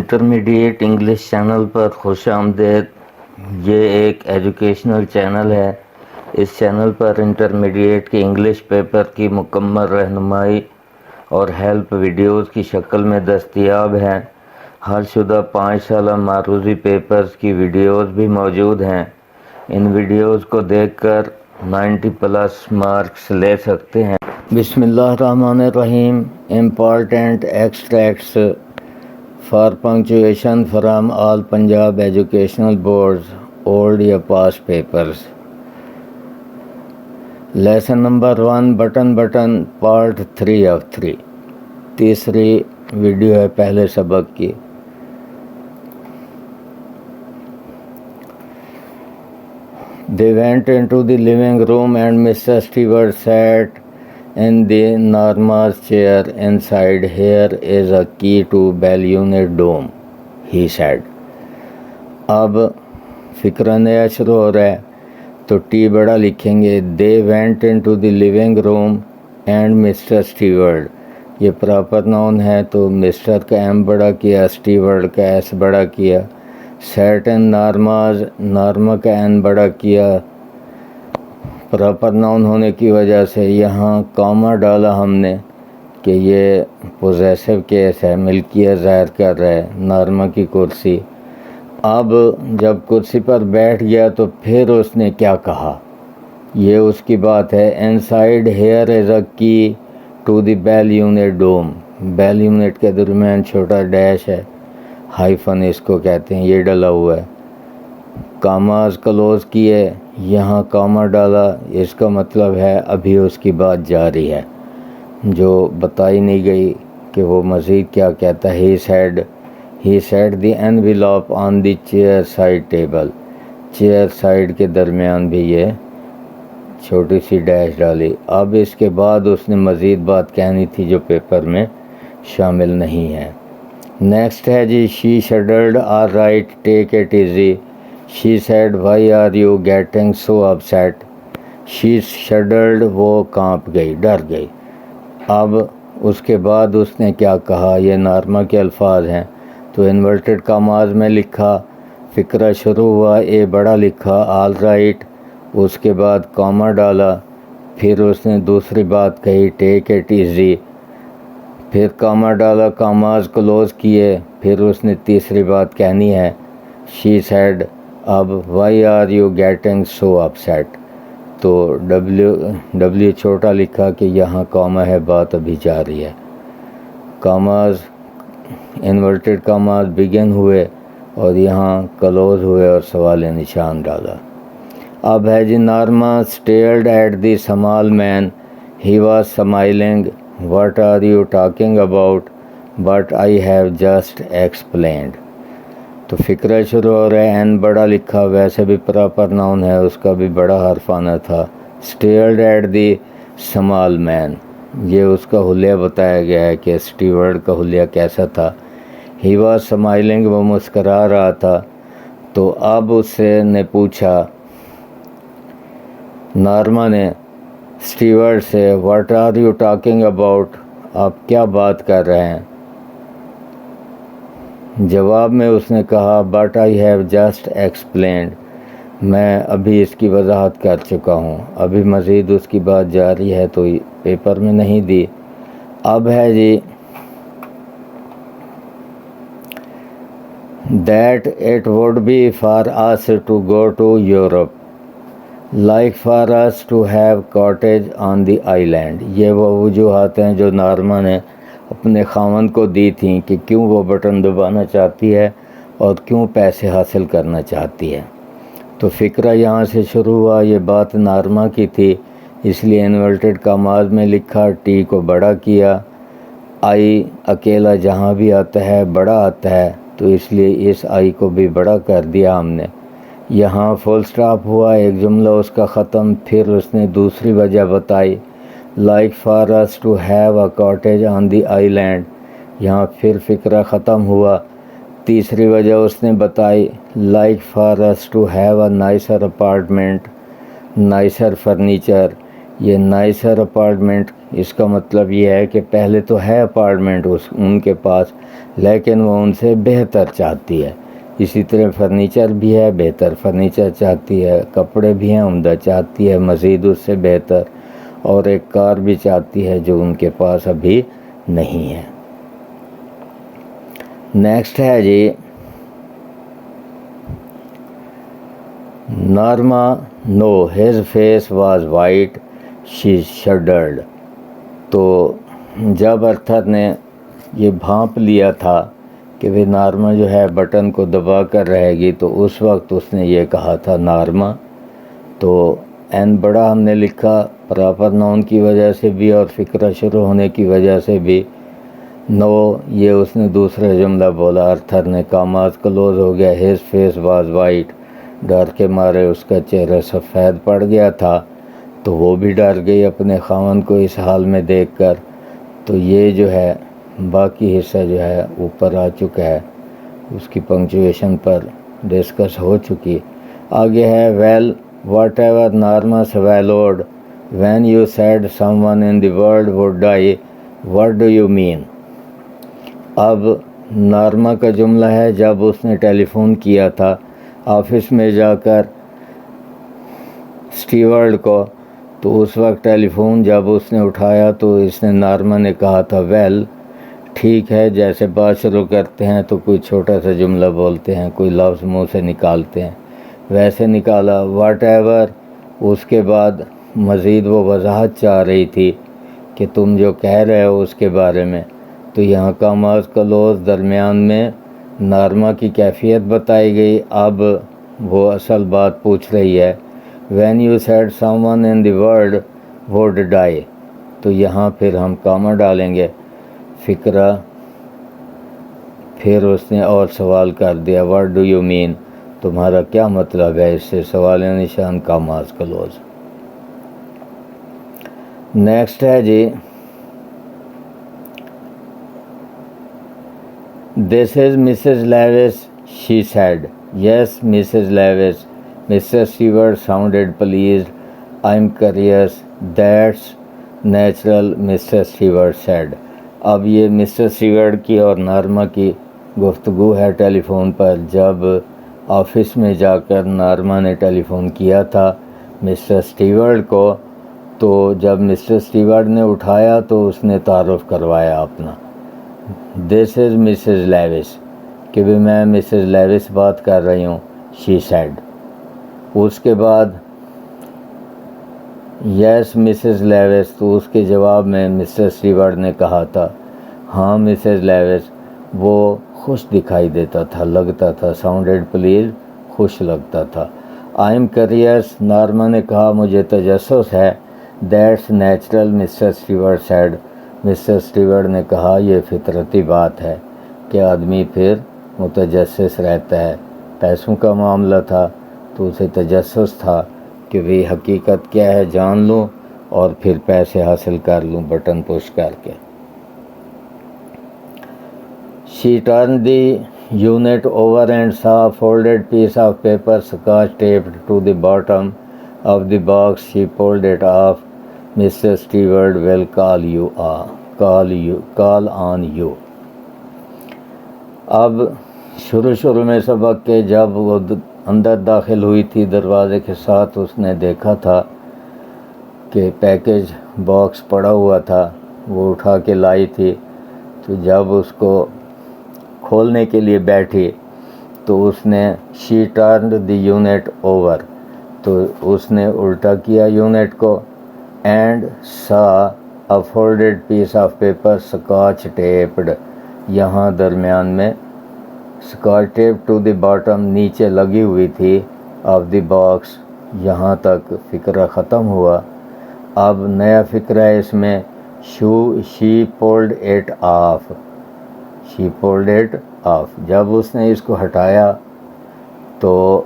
Intermediate English channel پر خوش آمدید۔ یہ ایک ایجوکیشنل چینل ہے۔ اس چینل پر انٹرمیڈیٹ کے انگلش پیپر کی مکمل رہنمائی اور ہیلپ ویڈیوز کی شکل میں دستیاب ہیں۔ حل شدہ 5 سالہ معروضی پیپرز کی ویڈیوز بھی موجود ہیں۔ ان ویڈیوز کو دیکھ کر 90+ مارکس لے سکتے ہیں۔ بسم اللہ الرحمن الرحیم۔ Important extracts for punctuation from all Punjab educational boards old یا پاسٹ پیپرز۔ لیسن نمبر 1 بٹن پارٹ 3 آف 3، تیسری ویڈیو ہے پہلے سبق کی۔ They went into the living room and Mr. Stewart sat in the Norma's chair. Inside, here is a key to Ballooned Dome, he said. اب فکرہ نیا شروع ہو رہا ہے تو ٹی بڑا لکھیں گے۔ They went into the living room and Mr. Stewart، یہ پراپر ناؤن ہے تو مسٹر کا ایم بڑا کیا، اسٹیورڈ کا ایس بڑا کیا، سیٹ ان نارماز، نارما کا این بڑا کیا پراپر ناؤن ہونے کی وجہ سے۔ یہاں کاما ڈالا ہم نے کہ یہ پوزیسو کیس ہے، ملکیت ظاہر کر رہا ہے، نارما کی کرسی۔ اب جب کرسی پر بیٹھ گیا تو پھر اس نے کیا کہا، یہ اس کی بات ہے۔ Inside hair is a key to the bell unit dome, bell unit کے درمیان چھوٹا ڈیش ہے، ہائفن اس کو کہتے ہیں، یہ ڈلا ہوا ہے۔ کاماز کلوز کیے، یہاں کاما ڈالا، اس کا مطلب ہے ابھی اس کی بات جاری ہے جو بتائی نہیں گئی کہ وہ مزید کیا کہتا ہے۔ He set the envelope on the chair side table, chair side کے درمیان بھی یہ چھوٹی سی ڈیش ڈالی۔ اب اس کے بعد اس نے مزید بات کہنی تھی جو پیپر میں شامل نہیں ہے۔ نیکسٹ ہے جی، she shuddered all right take it easy, she said why are you getting so upset, she shuddered, وہ کانپ گئی، ڈر گئی۔ اب اس کے بعد اس نے کیا کہا، یہ نارما کے الفاظ ہیں تو انورٹڈ کاماز میں لکھا، فکرہ شروع ہوا، اے بڑا لکھا، آل رائٹ، اس کے بعد کاما ڈالا، پھر اس نے دوسری بات کہی ٹیک اٹ ایزی، پھر کاما ڈالا، کاماز کلوز کیے، پھر اس نے تیسری بات کہنی ہے شی سیڈ۔ اب why are you getting so upset, تو ڈبلیو چھوٹا لکھا کہ یہاں کاما ہے، بات ابھی جاری ہے۔ کاماز انورٹڈ کاماز بگن ہوئے اور یہاں کلوز ہوئے اور سوال نشان ڈالا۔ اب ہے جی، Norma stared at the small man, he was smiling, what are you talking about, but I have just explained, تو فکرہ شروع ہو رہا ہے، این بڑا لکھا، ویسے بھی پراپر ناؤن ہے، اس کا بھی بڑا حرف آنا تھا۔ اسٹیئرڈ ایٹ دی اسمال مین، یہ اس کا حلیہ بتایا گیا ہے کہ اسٹیورڈ کا حلیہ کیسا تھا۔ ہی واز اسمائلنگ، وہ مسکرا رہا تھا، تو اب اس سے نے پوچھا، نارما نے اسٹیورڈ سے، what are you talking about, آپ کیا بات کر رہے ہیں؟ جواب میں اس نے کہا، but I have just explained, میں ابھی اس کی وضاحت کر چکا ہوں، ابھی مزید اس کی بات جاری ہے تو پیپر میں نہیں دی۔ اب ہے جی، that it would be for us to go to Europe, like for us to have cottage on the island, یہ وہ وجوہات ہیں جو نارما نے اپنے خاوند کو دی تھیں کہ کیوں وہ بٹن دبانا چاہتی ہے اور کیوں پیسے حاصل کرنا چاہتی ہے۔ تو فکرہ یہاں سے شروع ہوا، یہ بات نارما کی تھی، اس لیے انورٹڈ کاماز میں لکھا، ٹی کو بڑا کیا، آئی اکیلا جہاں بھی آتا ہے بڑا آتا ہے تو اس لیے اس آئی کو بھی بڑا کر دیا ہم نے۔ یہاں فل سٹاپ ہوا، ایک جملہ اس کا ختم، پھر اس نے دوسری وجہ بتائی، like for us to have a cottage on the island, یہاں پھر فکرہ ختم ہوا، تیسری وجہ اس نے بتائی، like for us to have a nicer apartment, nicer furniture یہ نائسر اپارٹمنٹ، اس کا مطلب یہ ہے کہ پہلے تو ہے اپارٹمنٹ ان کے پاس، لیکن وہ ان سے بہتر چاہتی ہے۔ اسی طرح فرنیچر بھی ہے، بہتر فرنیچر چاہتی ہے، کپڑے بھی ہیں، عمدہ چاہتی ہے، مزید اس سے بہتر، اور ایک کار بھی چاہتی ہے جو ان کے پاس ابھی نہیں ہے۔ نیکسٹ ہے جی Norma knew his face was white she shuddered. تو جب ارتھر نے یہ بھانپ لیا تھا کہ وہ نارما جو ہے بٹن کو دبا کر رہے گی، تو اس وقت اس نے یہ کہا تھا نارما۔ تو این بڑا ہم نے لکھا پراپر ناؤن کی وجہ سے بھی اور فقرہ شروع ہونے کی وجہ سے بھی۔ نو یہ اس نے دوسرا جملہ بولا، ارتھر نے کاماز کلوز ہو گیا، ہز فیس واز وائٹ، ڈر کے مارے اس کا چہرہ سفید پڑ گیا تھا، تو وہ بھی ڈر گئی اپنے خاوند کو اس حال میں دیکھ کر۔ تو یہ جو ہے باقی حصہ جو ہے اوپر آ چکا ہے، اس کی پنکچویشن پر ڈسکس ہو چکی۔ آگے ہے well whatever Norma swallowed when you said someone in the world would die what do you mean. اب نارما کا جملہ ہے جب اس نے ٹیلی فون کیا تھا آفس میں جا کر اسٹیورڈ کو، تو اس وقت ٹیلی فون جب اس نے اٹھایا تو اس نے نارما نے کہا تھا ویل، ٹھیک ہے، جیسے بات شروع کرتے ہیں تو کوئی چھوٹا سا جملہ بولتے ہیں، کوئی لفظ منہ سے نکالتے ہیں، ویسے نکالا واٹ ایور۔ اس کے بعد مزید وہ وضاحت چاہ رہی تھی کہ تم جو کہہ رہے ہو اس کے بارے میں، تو یہاں کاماز کلوز درمیان میں نارما کی کیفیت بتائی گئی۔ اب وہ اصل بات پوچھ رہی ہے when you said someone in the world would die, تو یہاں پھر ہم کاما ڈالیں گے فقرہ، پھر اس نے اور سوال کر دیا واٹ ڈو یو مین، تمہارا کیا مطلب ہے اس سے، سوال نشان کاماز کلوز۔ نیکسٹ ہے جی this is Mrs Lewis she said, yes Mrs Lewis, Mr Stewart sounded pleased, I am curious, that's natural, Mr Stewart said. اب یہ مسٹر اسٹیورٹ کی اور نارما کی گفتگو ہے ٹیلی فون پر، جب آفس میں جا کر نارما نے ٹیلی فون کیا تھا مسٹر اسٹیورٹ کو، تو جب مسٹر اسٹیورٹ نے اٹھایا تو اس نے تعارف کروایا اپنا، دس از مسز لیوس، کہ بھی میں مسز لیوس بات کر رہی ہوں، شی سیڈ۔ اس کے بعد یس مسز لیوس، تو اس کے جواب میں مسٹر اسٹیورٹ نے کہا تھا ہاں مسز لیوس۔ وہ خوش دکھائی دیتا تھا، لگتا تھا، ساؤنڈیڈ پلیز، خوش لگتا تھا۔ آئی ایم کریوس، نارما نے کہا مجھے تجسس ہے، that's natural, Mr Stewart said, Mr Stewart نے کہا یہ فطرتی بات ہے کہ آدمی پھر متجسس رہتا ہے۔ پیسوں کا معاملہ تھا تو اسے تجسس تھا کہ بھی حقیقت کیا ہے جان لوں اور پھر پیسے حاصل کر لوں بٹن پش کر کے۔ She turned the unit over and saw a folded piece of paper scotch taped to the bottom of the box. She pulled it off. Mr. Stewart will call on you. اب شروع میں سبق کے جب وہ اندر داخل ہوئی تھی دروازے کے ساتھ، اس نے دیکھا تھا کہ پیکج باکس پڑا ہوا تھا، وہ اٹھا کے لائی تھی۔ تو جب اس کو کھولنے کے لیے بیٹھی تو اس نے she turned the unit over, تو اس نے الٹا کیا یونٹ کو، and saw a folded piece of paper scotch taped, یہاں درمیان میں scotch tape to the bottom, نیچے لگی ہوئی تھی، آف دی باکس، یہاں تک فقرہ ختم ہوا۔ اب نیا فقرہ ہے اس میں، she pulled it off, she pulled it off, جب اس نے اس کو ہٹایا تو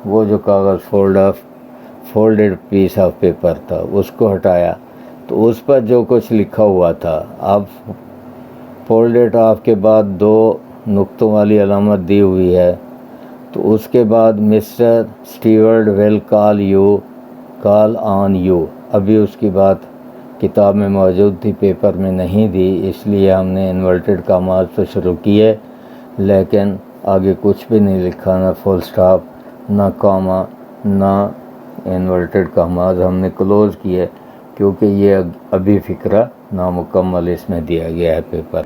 وہ جو کاغذ فولڈڈ پیس آف پیپر تھا اس کو ہٹایا، تو اس پر جو کچھ لکھا ہوا تھا، اب فولڈ اٹ آف کے بعد 2 نقطوں والی علامت دی ہوئی ہے، تو اس کے بعد Mr Stewart will call on you, ابھی اس کی بات کتاب میں موجود تھی، پیپر میں نہیں دی، اس لیے ہم نے انورٹڈ کاماز تو شروع کیے، لیکن آگے کچھ بھی نہیں لکھا، نہ فل سٹاپ، نہ کاما، نہ انورٹڈ کاماز، ہم نے کلوز کیے کیونکہ یہ ابھی فقرہ نامکمل اس میں دیا گیا ہے پیپر۔